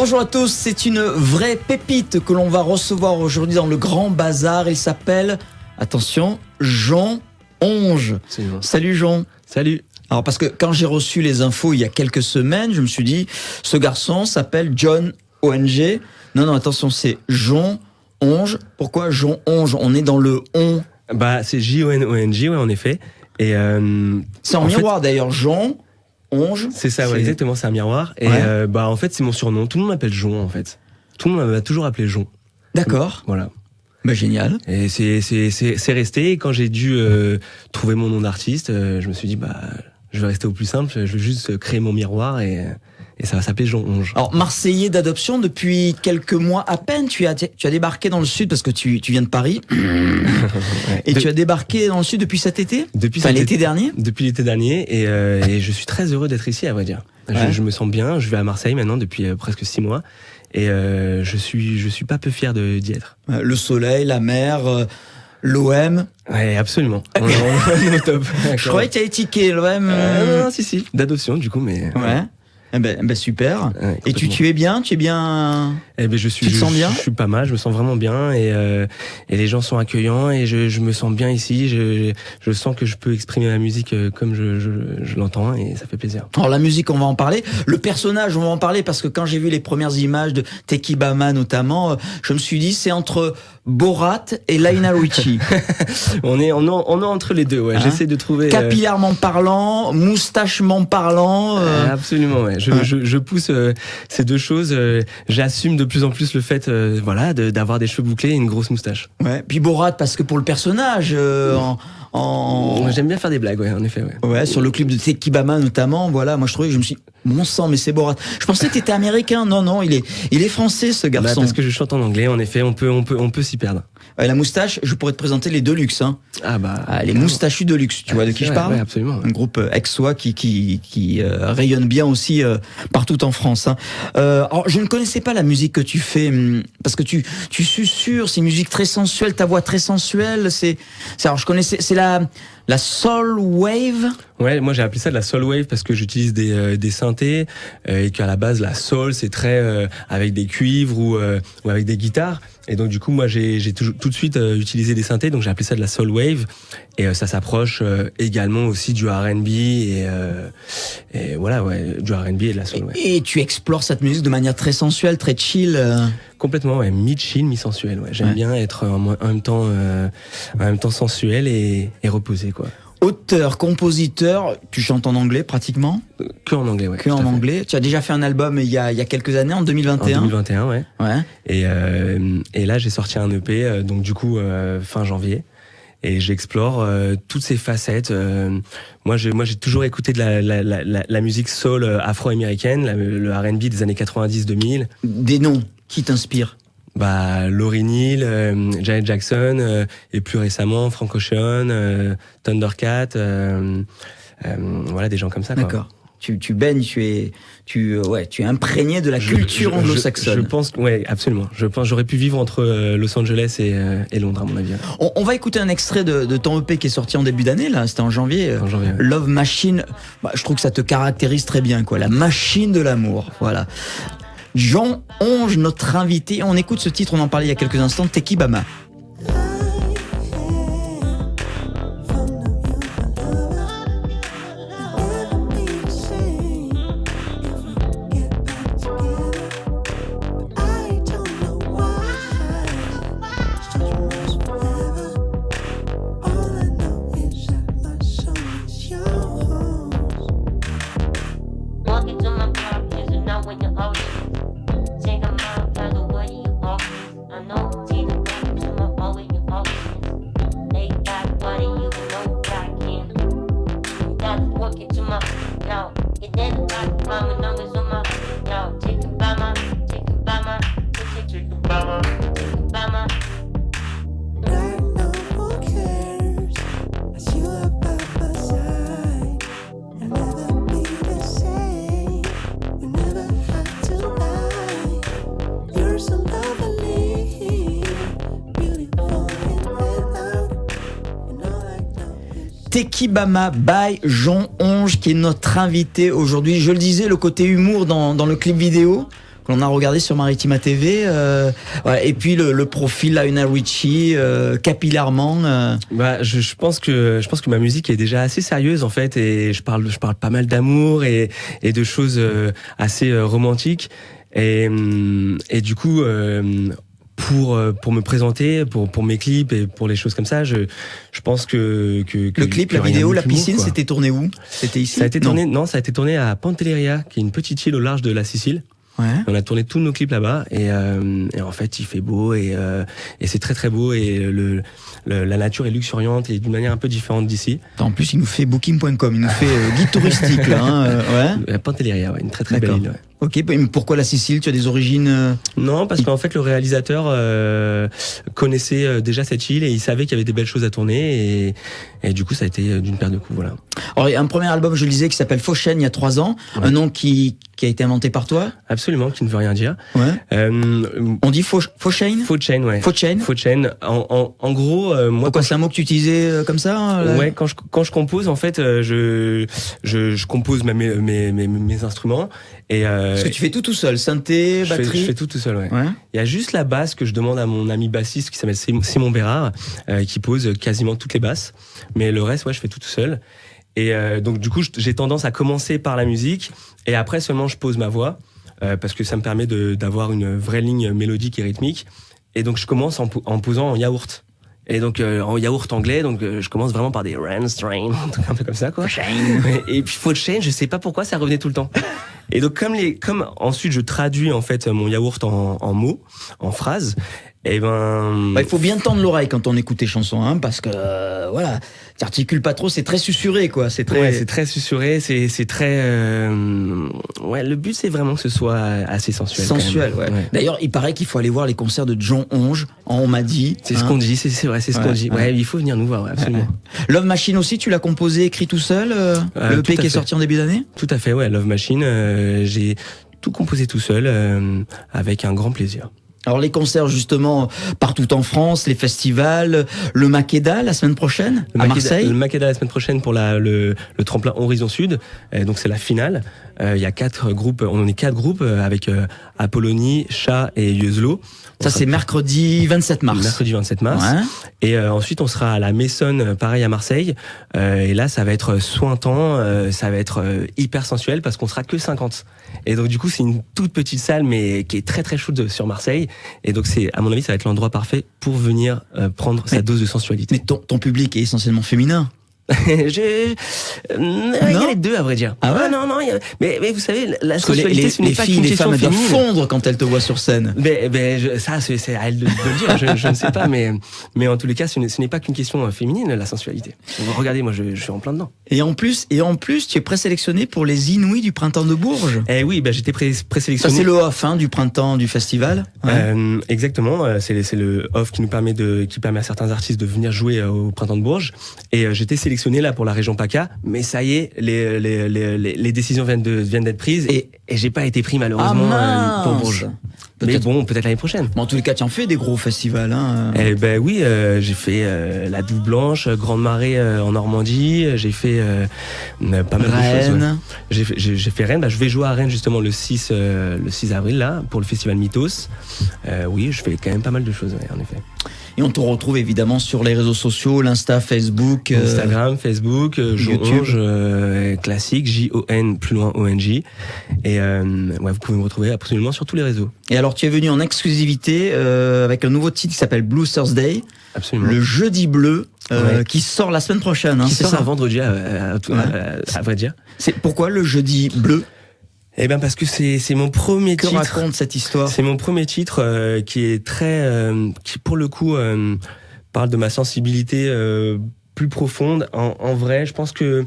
Bonjour à tous, c'est une vraie pépite que l'on va recevoir aujourd'hui dans le Grand Bazar. Il s'appelle, attention, Jon Onge. Salut Jon. Salut. Alors parce que quand j'ai reçu les infos il y a quelques semaines, je me suis dit, ce garçon s'appelle Jon Onge. Non, attention, c'est Jon Onge. Pourquoi Jon Onge? On est dans le on. Bah, c'est J-O-N-O-N-G, ouais, en effet. Et c'est en miroir d'ailleurs, Jon Onge. C'est ça, ouais, exactement, c'est un miroir. Et en fait, c'est mon surnom. Tout le monde m'appelle Jon, en fait. Tout le monde m'a toujours appelé Jon. D'accord. Voilà. Bah, génial. Et c'est resté. Et quand j'ai dû trouver mon nom d'artiste, je me suis dit, je vais rester au plus simple. Je vais juste créer mon miroir et ça va s'appeler Jon Onge. Alors, Marseillais d'adoption depuis quelques mois à peine. Tu as débarqué dans le sud parce que tu viens de Paris. Et tu as débarqué dans le sud depuis cet été? Depuis l'été dernier? Depuis l'été dernier. Et je suis très heureux d'être ici, à vrai dire. Ouais. Je me sens bien. Je vais à Marseille maintenant depuis presque 6 mois. Et je suis pas peu fier d'y être. Le soleil, la mer, l'OM. Ouais, absolument. On est au top. Je croyais que tu avais tiqué l'OM. Non, si. D'adoption, du coup, mais. Ouais. Eh ben super. Ouais, et tu es bien? Tu es bien? Eh ben tu te sens bien? Je suis pas mal, je me sens vraiment bien et les gens sont accueillants et je me sens bien ici. Je sens que je peux exprimer ma musique comme je l'entends et ça fait plaisir. Alors la musique, on va en parler. Le personnage, on va en parler parce que quand j'ai vu les premières images de Tekibama notamment, je me suis dit c'est entre Borat et Lionel Richie. on est entre les deux, ouais. Hein? J'essaie de trouver capillairement parlant, moustachement parlant. Absolument, ouais. Je pousse ces deux choses. J'assume de plus en plus le fait, d'avoir des cheveux bouclés et une grosse moustache. Ouais. Puis Borat parce que pour le personnage. J'aime bien faire des blagues, ouais, en effet, ouais. Ouais, sur le clip de Tekibama notamment, voilà, moi je trouvais que je me suis dit, mon sang, mais c'est Borat. Je pensais que t'étais américain. Non, il est français, ce garçon. Parce que je chante en anglais, en effet, on peut s'y perdre. La moustache, je pourrais te présenter les Deluxe, hein. Les moustachus Deluxe, tu vois de qui je parle? Ouais, absolument. Ouais. Un groupe aixois qui rayonne bien aussi partout en France, hein. Alors, je ne connaissais pas la musique que tu fais, parce que tu susurres, c'est une musique très sensuelle, ta voix très sensuelle, alors je connaissais, c'est la soul wave. Ouais, moi j'ai appelé ça de la soul wave parce que j'utilise des synthés et qu'à la base la soul c'est très avec des cuivres ou avec des guitares. Et donc du coup moi j'ai tout de suite utilisé des synthés, donc j'ai appelé ça de la soul wave et ça s'approche également aussi du R&B et voilà, ouais, du R&B et de la soul wave. Et tu explores cette musique de manière très sensuelle, très chill. Complètement, ouais, mi-chill, mi-sensuel. Ouais. J'aime bien être en même temps sensuel et reposé, quoi. Auteur, compositeur, tu chantes en anglais pratiquement? Que en anglais, ouais. Que en anglais. Tu as déjà fait un album il y a quelques années, en 2021? En 2021, ouais. Ouais. Et là, j'ai sorti un EP, donc du coup, fin janvier. Et j'explore toutes ces facettes. Moi, j'ai toujours écouté de la musique soul afro-américaine, le R&B des années 90-2000. Des noms qui t'inspirent? Lauryn Hill, Janet Jackson, et plus récemment Frank Ocean, Thundercat, voilà, des gens comme ça. D'accord. Quoi. Tu baignes, tu es imprégné de la culture anglo-saxonne. Je pense, ouais, absolument. Je pense j'aurais pu vivre entre Los Angeles et Londres, à mon avis. On va écouter un extrait de ton EP qui est sorti en début d'année, là, c'était en janvier. Ouais. Love Machine. Je trouve que ça te caractérise très bien, quoi. La machine de l'amour, voilà. Jon Onge, notre invité. On écoute ce titre, on en parlait il y a quelques instants, Tekibama. Tekibama by Jon Onge qui est notre invité aujourd'hui. Je le disais, le côté humour dans le clip vidéo que l'on a regardé sur Maritima TV. Ouais, et puis le profil Lionel Richie, capillairement. Bah, je pense que ma musique est déjà assez sérieuse en fait, et je parle pas mal d'amour et de choses assez romantiques, et du coup pour me présenter, pour mes clips et pour les choses comme ça, je pense que le clip, la vidéo, la piscine, c'était tourné où? C'était ici? Ça a été tourné à Pantelleria, qui est une petite île au large de la Sicile. Ouais. On a tourné tous nos clips là-bas, et en fait il fait beau, et c'est très très beau, et la nature est luxuriante et d'une manière un peu différente d'ici. En plus, il nous fait booking.com, il nous fait guide touristique là. Hein, ouais. Pantelleria, ouais, une très très belle île. Ouais. Ok, mais pourquoi la Sicile? Tu as des origines? Non, parce qu'en fait le réalisateur connaissait déjà cette île, et il savait qu'il y avait des belles choses à tourner, et du coup ça a été d'une paire de coups, voilà. Alors, il y a un premier album, je le disais, qui s'appelle Fauchen, il y a 3 ans, ouais. Un nom qui a été inventé par toi? Absolument, qui ne veut rien dire. Ouais. On dit Fauchen? Fauchen, ouais. Fauchen. En gros, moi. Pourquoi c'est un mot que tu utilisais comme ça? Là? Ouais, quand je compose, en fait, je compose mes instruments. Parce que tu fais tout seul, synthé, batterie. Je fais tout seul, ouais. Il y a juste la basse que je demande à mon ami bassiste qui s'appelle Simon Bérard, qui pose quasiment toutes les basses. Mais le reste, ouais, je fais tout seul. Et donc du coup, j'ai tendance à commencer par la musique, et après seulement je pose ma voix, parce que ça me permet d'avoir une vraie ligne mélodique et rythmique. Et donc je commence en posant en yaourt. Et donc en yaourt anglais, donc je commence vraiment par des rain strain, un peu comme ça quoi. Et puis Fauchen, je sais pas pourquoi ça revenait tout le temps. Et donc comme ensuite je traduis en fait mon yaourt en mots, en phrases. Et il faut bien tendre l'oreille quand on écoute tes chansons, hein, parce que voilà, tu articules pas trop, c'est très susurré quoi, c'est très susurré, c'est très ouais, le but c'est vraiment que ce soit assez sensuel. Sensuel, ouais. D'ailleurs, il paraît qu'il faut aller voir les concerts de John Onge, on m'a dit. C'est ce qu'on dit, c'est vrai, c'est ce qu'on dit. Ouais, il faut venir nous voir, ouais, absolument. Love Machine aussi, tu l'as composé, écrit tout seul, le EP qui est sorti en début d'année? Tout à fait, ouais, Love Machine, j'ai tout composé tout seul, avec un grand plaisir. Alors les concerts justement partout en France, les festivals, le Makeda la semaine prochaine à Marseille. Le Makeda la semaine prochaine pour le tremplin Horizon Sud, donc c'est la finale. Il y a 4 groupes, on en est 4 groupes avec Apollonie, Chat et Yuzlo. Ça c'est mercredi 27 mars. Mercredi 27 mars. Ouais. Et ensuite on sera à la Maison, pareil à Marseille. Et là ça va être sointant, ça va être hyper sensuel parce qu'on sera que 50. Et donc du coup c'est une toute petite salle mais qui est très très chaude sur Marseille. Et donc c'est, à mon avis, ça va être l'endroit parfait pour venir prendre sa dose de sensualité. Mais ton public est essentiellement féminin. Il y a les deux à vrai dire. Ah ouais? Non, mais vous savez, la sensualité, ce n'est pas qu'une question féminine. Les femmes doivent fondre quand elles te voient sur scène. Ça, c'est à elles de le dire. Je ne sais pas, mais en tous les cas, ce n'est pas qu'une question féminine, la sensualité. Regardez, moi, je suis en plein dedans. Et en plus, tu es présélectionné pour les Inouïs du printemps de Bourges. Eh oui, j'étais présélectionné. Ça, c'est le off du printemps du festival. Ouais. Exactement. C'est le off qui permet à certains artistes de venir jouer au printemps de Bourges. Et j'étais sélectionné là pour la région PACA, mais ça y est, les décisions viennent d'être prises, et j'ai pas été pris malheureusement pour Bourges. Mais bon, peut-être l'année prochaine. En tous les cas, tu en fais des gros festivals, hein. Oui, j'ai fait la Douve Blanche, Grande Marée en Normandie, j'ai fait pas mal de choses. Ouais. J'ai fait Rennes, je vais jouer à Rennes justement le 6 avril là pour le festival Mythos. Oui, je fais quand même pas mal de choses, ouais, en effet. Et on te retrouve évidemment sur les réseaux sociaux, l'Insta, Facebook, Instagram, Facebook, YouTube, classique, Jon plus loin ONG. Et vous pouvez me retrouver absolument sur tous les réseaux. Et alors tu es venu en exclusivité avec un nouveau titre qui s'appelle Blue Thursday. Absolument. Le jeudi bleu, qui sort la semaine prochaine. Qui sort un vendredi à vrai dire. C'est pourquoi le jeudi bleu? Parce que c'est mon premier titre. Que raconte cette histoire? C'est mon premier titre qui est très, qui pour le coup parle de ma sensibilité plus profonde. En vrai, je pense que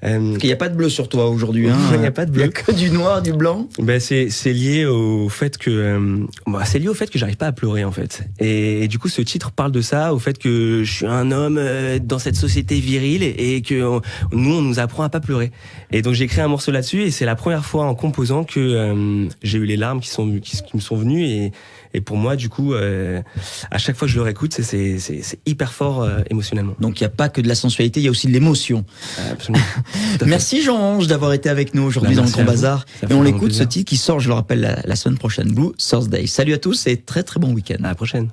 parce qu'il n'y a pas de bleu sur toi aujourd'hui. Il n'y a pas de bleu. Il n'y a que du noir, du blanc. C'est lié au fait que j'arrive pas à pleurer en fait. Et du coup, ce titre parle de ça, au fait que je suis un homme dans cette société virile et que nous, on nous apprend à pas pleurer. Et donc j'ai écrit un morceau là-dessus, et c'est la première fois en composant que j'ai eu les larmes qui me sont venues, et pour moi, du coup, à chaque fois que je le réécoute, c'est hyper fort émotionnellement. Donc il n'y a pas que de la sensualité, il y a aussi de l'émotion. Absolument. Merci Jean-Ange d'avoir été avec nous aujourd'hui dans le Grand Bazar. Et on l'écoute, ce titre qui sort, je le rappelle, la semaine prochaine, Blue Thursday. Salut à tous et très très bon week-end. À la prochaine.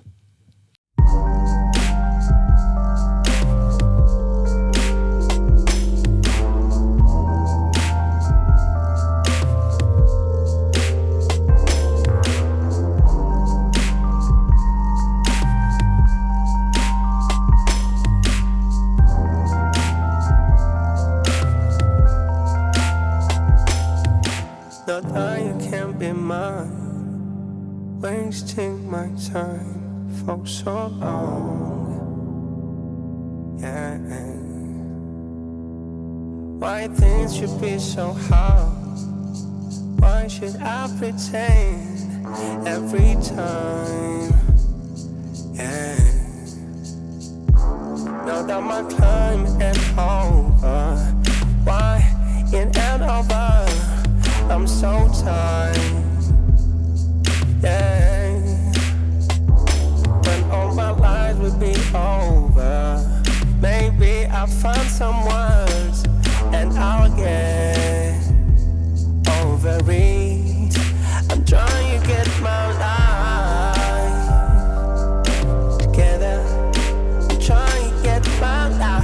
No, that you can't be mine. Wasting my time for so long. Yeah. Why things should be so hard? Why should I pretend every time? Yeah. Now that my climb ain't over, why it ain't over? I'm so tired. Yeah. When all my lies will be over, maybe I'll find some words and I'll get over it. I'm trying to get my life together. I'm trying to get my life.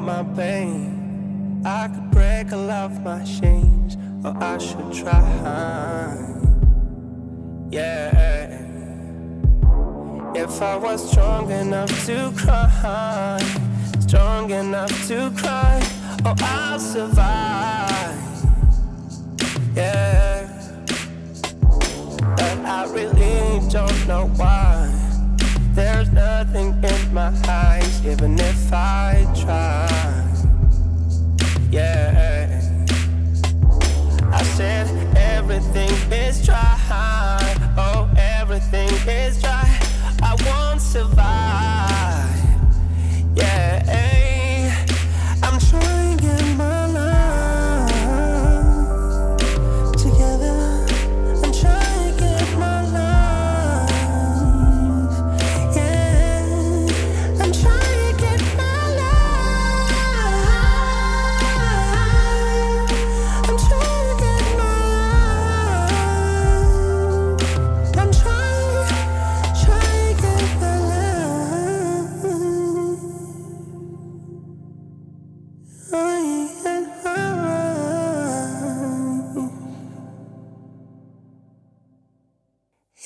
My pain, I could break all of my chains, or I should try. Yeah. If I was strong enough to cry, strong enough to cry, oh, I'll survive. Yeah. But I really don't know why. There's nothing in my eyes, even if I try. Yeah. I said everything is dry. Oh, everything is dry. I won't survive. Yeah. I'm trying to get my life together. I'm trying to get my life.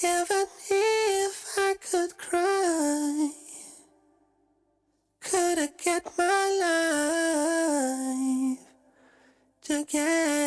Even if I could cry, could I get my life together?